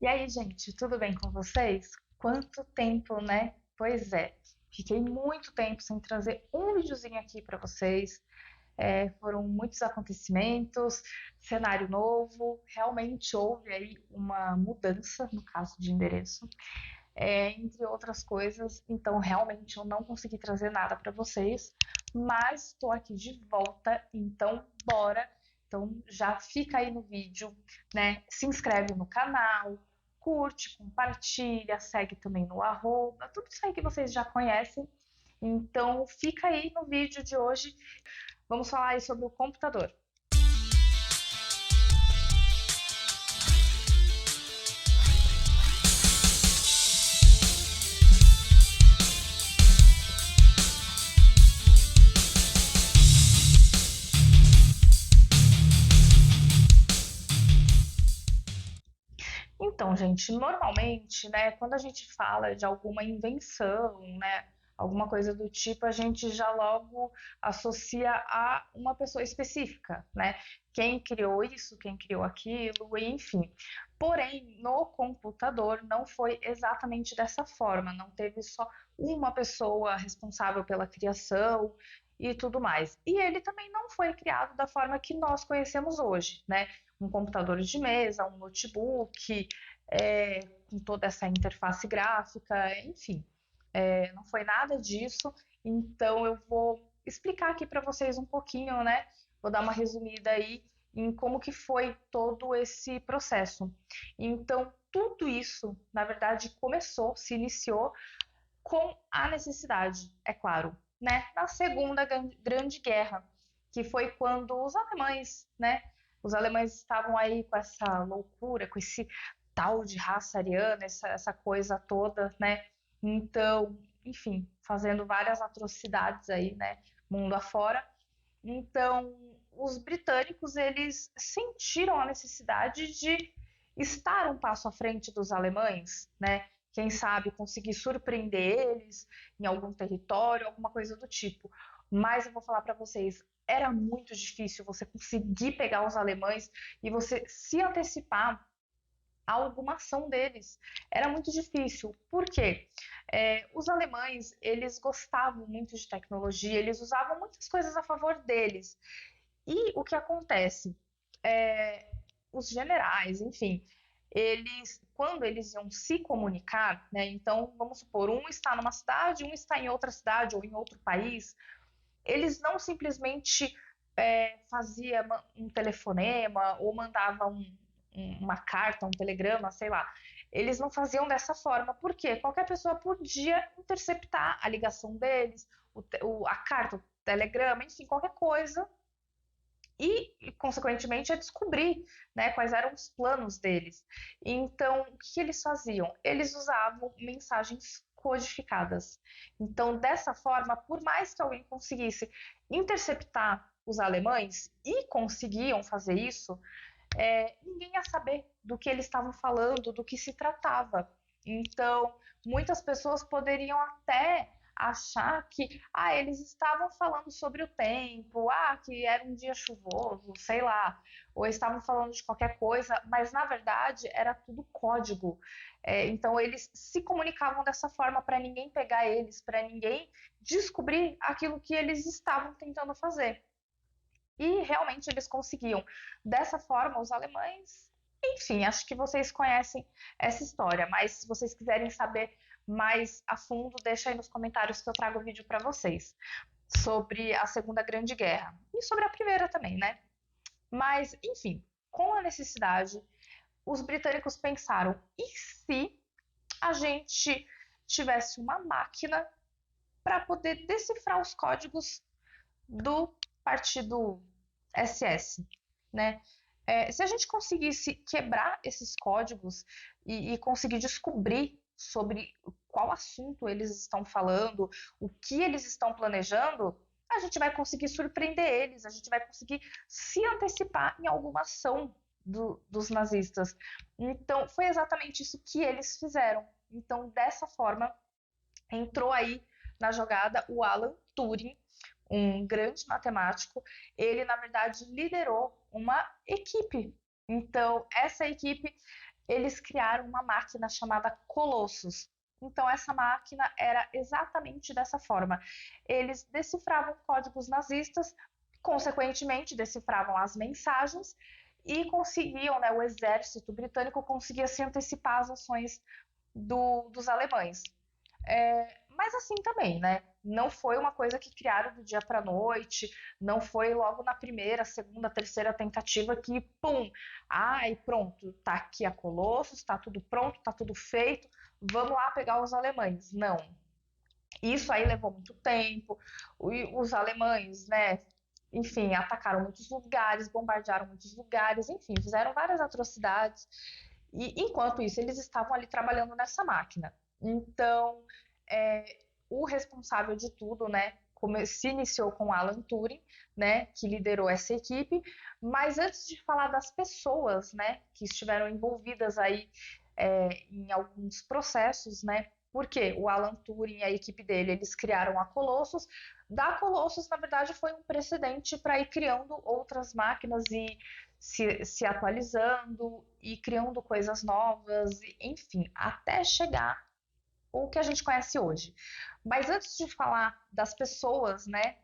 E aí, gente, tudo bem com vocês? Quanto tempo, né? Pois é, fiquei muito tempo sem trazer um videozinho aqui para vocês. Foram muitos acontecimentos, cenário novo, realmente houve aí uma mudança no caso de endereço, entre outras coisas. Então, realmente eu não consegui trazer nada para vocês, mas estou aqui de volta, então bora. Então já fica aí no vídeo, né? Se inscreve no canal, curte, compartilha, segue também no arroba, tudo isso aí que vocês já conhecem. Então fica aí no vídeo de hoje. Vamos falar aí sobre o computador. Então, gente, normalmente, né, quando a gente fala de alguma invenção, né, alguma coisa do tipo, a gente já logo associa a uma pessoa específica, né? Quem criou isso, quem criou aquilo, enfim. Porém, no computador não foi exatamente dessa forma, não teve só uma pessoa responsável pela criação e tudo mais. E ele também não foi criado da forma que nós conhecemos hoje, né? Um computador de mesa, um notebook, é, com toda essa interface gráfica, enfim, não foi nada disso. Então eu vou explicar aqui para vocês um pouquinho, né? Vou dar uma resumida aí em como que foi todo esse processo. Então, tudo isso, na verdade, começou, se iniciou com a necessidade, é claro, né? Na Segunda Grande Guerra, que foi quando os alemães, né? Os alemães estavam aí com essa loucura, com esse tal de raça ariana, essa coisa toda, né? Então, enfim, fazendo várias atrocidades aí, né? Mundo afora. Então, os britânicos, eles sentiram a necessidade de estar um passo à frente dos alemães, né? Quem sabe conseguir surpreender eles em algum território, alguma coisa do tipo. Mas eu vou falar para vocês, era muito difícil você conseguir pegar os alemães e você se antecipar a alguma ação deles. Era muito difícil. Por quê? Os alemães, eles gostavam muito de tecnologia, eles usavam muitas coisas a favor deles. E o que acontece? É, os generais, enfim, eles, quando eles iam se comunicar, né? Então, vamos supor, um está numa cidade, um está em outra cidade ou em outro país, eles não simplesmente fazia um telefonema ou mandava uma carta, um telegrama, sei lá. Eles não faziam dessa forma, porque qualquer pessoa podia interceptar a ligação deles, a carta, o telegrama, enfim, qualquer coisa consequentemente, a descobrir, né, quais eram os planos deles. Então, o que eles faziam? Eles usavam mensagens codificadas. Então, dessa forma, por mais que alguém conseguisse interceptar os alemães, e conseguiam fazer isso, ninguém ia saber do que eles estavam falando, do que se tratava. Então, muitas pessoas poderiam até achar que eles estavam falando sobre o tempo, que era um dia chuvoso, sei lá, ou estavam falando de qualquer coisa, mas na verdade era tudo código. Então eles se comunicavam dessa forma para ninguém pegar eles, para ninguém descobrir aquilo que eles estavam tentando fazer. E realmente eles conseguiam. Dessa forma, os alemães, enfim, acho que vocês conhecem essa história, mas se vocês quiserem saber mais a fundo, deixa aí nos comentários que eu trago o vídeo para vocês sobre a Segunda Grande Guerra e sobre a Primeira também, né? Mas, enfim, com a necessidade, os britânicos pensaram: e se a gente tivesse uma máquina para poder decifrar os códigos do partido SS, né? Se a gente conseguisse quebrar esses códigos e conseguir descobrir sobre qual assunto eles estão falando, o que eles estão planejando, a gente vai conseguir surpreender eles, a gente vai conseguir se antecipar em alguma ação dos nazistas. Então, foi exatamente isso que eles fizeram. Então, dessa forma, entrou aí na jogada o Alan Turing, um grande matemático. Ele, na verdade, liderou uma equipe. Então, essa equipe eles criaram uma máquina chamada Colossus. Então, essa máquina era exatamente dessa forma. Eles decifravam códigos nazistas, consequentemente, decifravam as mensagens e conseguiam, né, o exército britânico conseguia se antecipar às ações dos alemães. Mas assim também, né? Não foi uma coisa que criaram do dia para noite, não foi logo na primeira, segunda, terceira tentativa que, pum, ai, pronto, tá aqui a Colossus, tá tudo pronto, tá tudo feito, vamos lá pegar os alemães. Não. Isso aí levou muito tempo. Os alemães, né? Enfim, atacaram muitos lugares, bombardearam muitos lugares, enfim, fizeram várias atrocidades. E enquanto isso, eles estavam ali trabalhando nessa máquina. Então, é, o responsável de tudo, né, se iniciou com Alan Turing, né, que liderou essa equipe. Mas antes de falar das pessoas, né, que estiveram envolvidas aí em alguns processos, né, porque o Alan Turing e a equipe dele, eles criaram a Colossus. Da Colossus, na verdade, foi um precedente para ir criando outras máquinas e se atualizando e criando coisas novas, enfim, até chegar o que a gente conhece hoje. Mas antes de falar das pessoas, né,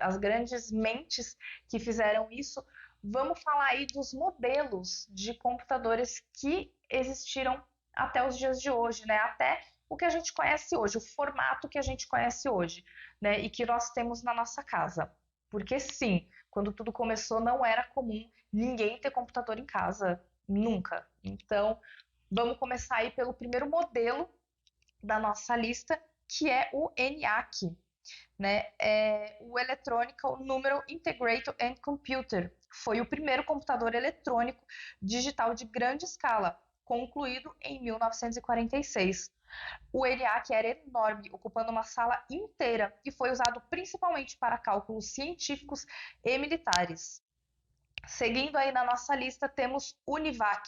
as grandes mentes que fizeram isso, vamos falar aí dos modelos de computadores que existiram até os dias de hoje, né, até o que a gente conhece hoje, o formato que a gente conhece hoje, né, e que nós temos na nossa casa. Porque sim, quando tudo começou não era comum ninguém ter computador em casa, nunca. Então, vamos começar aí pelo primeiro modelo da nossa lista, que é o ENIAC, né? O Electronic Numerical Integrated and Computer. Foi o primeiro computador eletrônico digital de grande escala, concluído em 1946. O ENIAC era enorme, ocupando uma sala inteira e foi usado principalmente para cálculos científicos e militares. Seguindo aí na nossa lista, temos UNIVAC,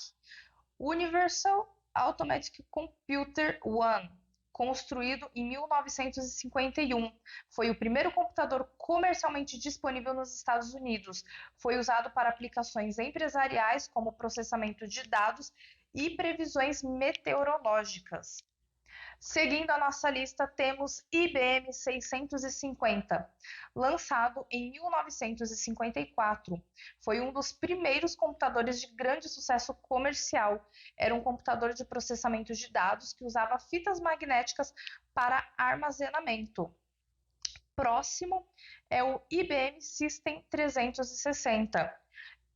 Universal Automatic Computer One, construído em 1951. Foi o primeiro computador comercialmente disponível nos Estados Unidos. Foi usado para aplicações empresariais como processamento de dados e previsões meteorológicas. Seguindo a nossa lista, temos IBM 650, lançado em 1954. Foi um dos primeiros computadores de grande sucesso comercial. Era um computador de processamento de dados que usava fitas magnéticas para armazenamento. Próximo é o IBM System 360,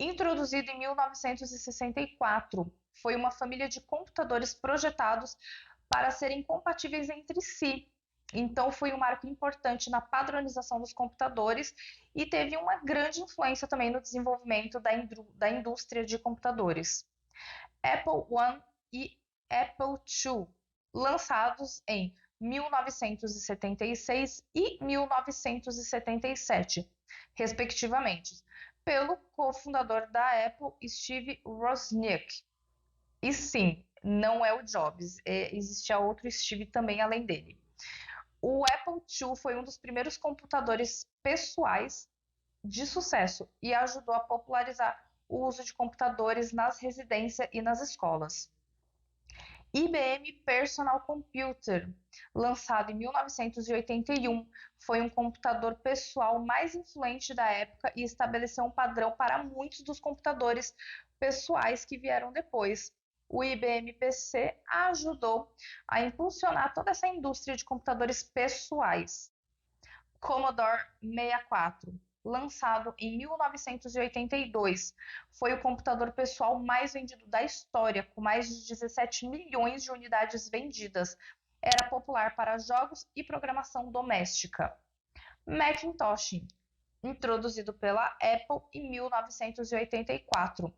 introduzido em 1964. Foi uma família de computadores projetados para serem compatíveis entre si. Então, foi um marco importante na padronização dos computadores e teve uma grande influência também no desenvolvimento da indústria de computadores. Apple I e Apple II, lançados em 1976 e 1977, respectivamente, pelo cofundador da Apple, Steve Wozniak. E sim, não é o Jobs, existia outro Steve também além dele. O Apple II foi um dos primeiros computadores pessoais de sucesso e ajudou a popularizar o uso de computadores nas residências e nas escolas. IBM Personal Computer, lançado em 1981, foi um computador pessoal mais influente da época e estabeleceu um padrão para muitos dos computadores pessoais que vieram depois. O IBM PC ajudou a impulsionar toda essa indústria de computadores pessoais. Commodore 64, lançado em 1982, foi o computador pessoal mais vendido da história, com mais de 17 milhões de unidades vendidas. Era popular para jogos e programação doméstica. Macintosh, introduzido pela Apple em 1984.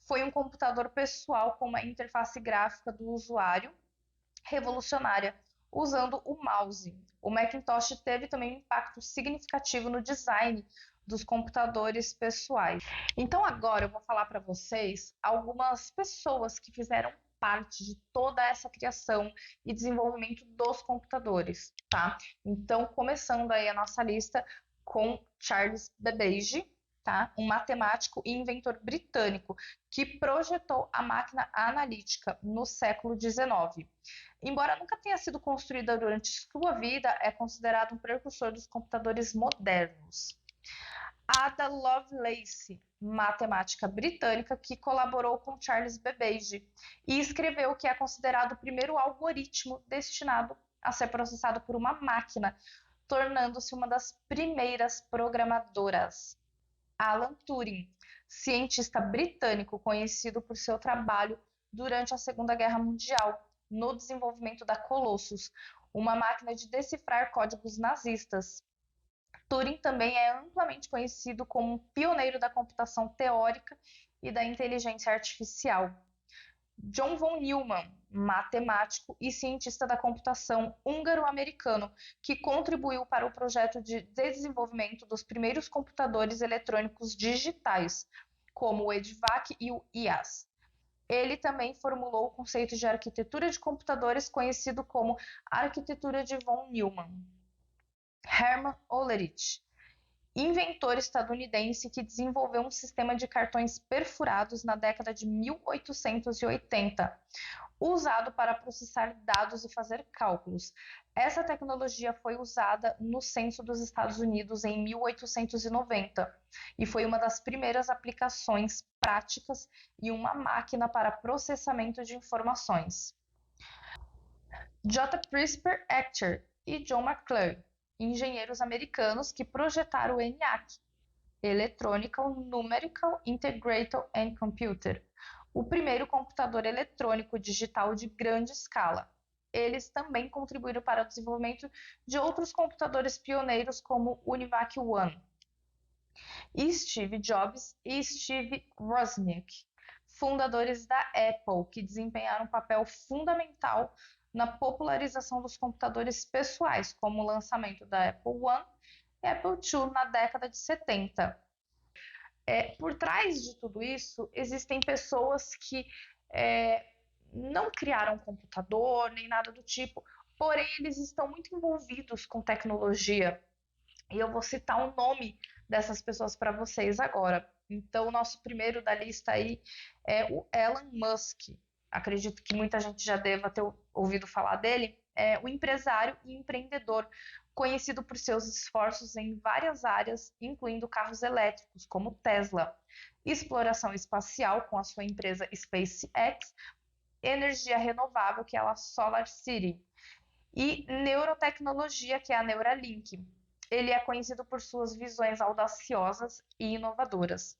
Foi um computador pessoal com uma interface gráfica do usuário revolucionária, usando o mouse. O Macintosh teve também um impacto significativo no design dos computadores pessoais. Então agora eu vou falar para vocês algumas pessoas que fizeram parte de toda essa criação e desenvolvimento dos computadores, tá? Então, começando aí a nossa lista com Charles Babbage, tá? Um matemático e inventor britânico que projetou a máquina analítica no século XIX. Embora nunca tenha sido construída durante sua vida, é considerado um precursor dos computadores modernos. Ada Lovelace, matemática britânica que colaborou com Charles Babbage e escreveu o que é considerado o primeiro algoritmo destinado a ser processado por uma máquina, tornando-se uma das primeiras programadoras. Alan Turing, cientista britânico conhecido por seu trabalho durante a Segunda Guerra Mundial no desenvolvimento da Colossus, uma máquina de decifrar códigos nazistas. Turing também é amplamente conhecido como um pioneiro da computação teórica e da inteligência artificial. John von Neumann, matemático e cientista da computação húngaro-americano, que contribuiu para o projeto de desenvolvimento dos primeiros computadores eletrônicos digitais, como o EDVAC e o IAS. Ele também formulou o conceito de arquitetura de computadores conhecido como arquitetura de von Neumann. Hermann Hollerith, inventor estadunidense que desenvolveu um sistema de cartões perfurados na década de 1880, usado para processar dados e fazer cálculos. Essa tecnologia foi usada no Censo dos Estados Unidos em 1890 e foi uma das primeiras aplicações práticas em uma máquina para processamento de informações. J. Presper Actor e John McClure, engenheiros americanos que projetaram o ENIAC, Electronical Numerical Integrated and Computer, o primeiro computador eletrônico digital de grande escala. Eles também contribuíram para o desenvolvimento de outros computadores pioneiros como o UNIVAC One. E Steve Jobs e Steve Wozniak, fundadores da Apple, que desempenharam um papel fundamental na popularização dos computadores pessoais, como o lançamento da Apple One e Apple II na década de 70. Por trás de tudo isso, existem pessoas que não criaram um computador, nem nada do tipo, porém eles estão muito envolvidos com tecnologia. E eu vou citar o nome dessas pessoas para vocês agora. Então, o nosso primeiro da lista aí é o Elon Musk. Acredito que muita gente já deva ter ouvido falar dele. É o empresário e empreendedor, conhecido por seus esforços em várias áreas, incluindo carros elétricos, como Tesla, exploração espacial com a sua empresa SpaceX, energia renovável, que é a SolarCity, e neurotecnologia, que é a Neuralink. Ele é conhecido por suas visões audaciosas e inovadoras.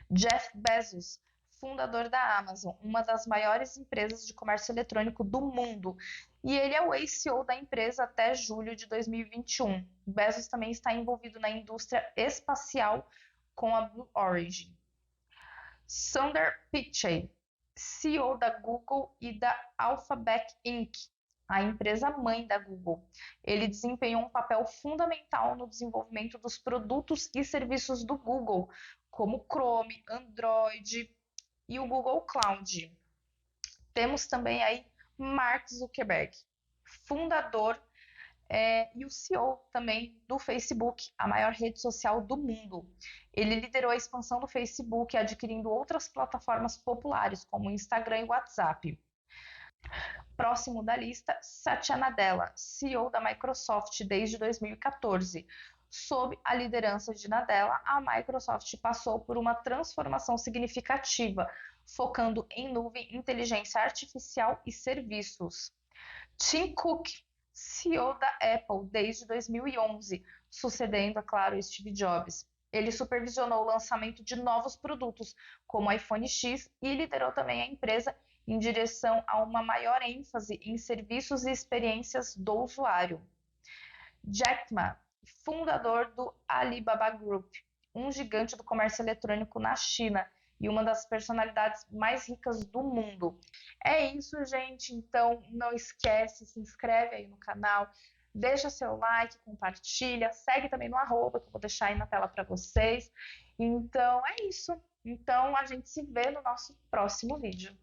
Jeff Bezos, fundador da Amazon, uma das maiores empresas de comércio eletrônico do mundo, e ele é o ex-CEO da empresa até julho de 2021. Bezos também está envolvido na indústria espacial com a Blue Origin. Sundar Pichai, CEO da Google e da Alphabet Inc., a empresa mãe da Google. Ele desempenhou um papel fundamental no desenvolvimento dos produtos e serviços do Google, como Chrome, Android e o Google Cloud. Temos também aí Mark Zuckerberg, fundador e o CEO também do Facebook, a maior rede social do mundo. Ele liderou a expansão do Facebook, adquirindo outras plataformas populares, como o Instagram e o WhatsApp. Próximo da lista, Satya Nadella, CEO da Microsoft desde 2014. Sob a liderança de Nadella, a Microsoft passou por uma transformação significativa, focando em nuvem, inteligência artificial e serviços. Tim Cook, CEO da Apple desde 2011, sucedendo, é claro, Steve Jobs. Ele supervisionou o lançamento de novos produtos, como o iPhone X, e liderou também a empresa em direção a uma maior ênfase em serviços e experiências do usuário. Jack Ma, fundador do Alibaba Group, um gigante do comércio eletrônico na China e uma das personalidades mais ricas do mundo. É isso, gente. Então, não esquece, se inscreve aí no canal, deixa seu like, compartilha, segue também no @ que eu vou deixar aí na tela para vocês. Então, é isso. Então, a gente se vê no nosso próximo vídeo.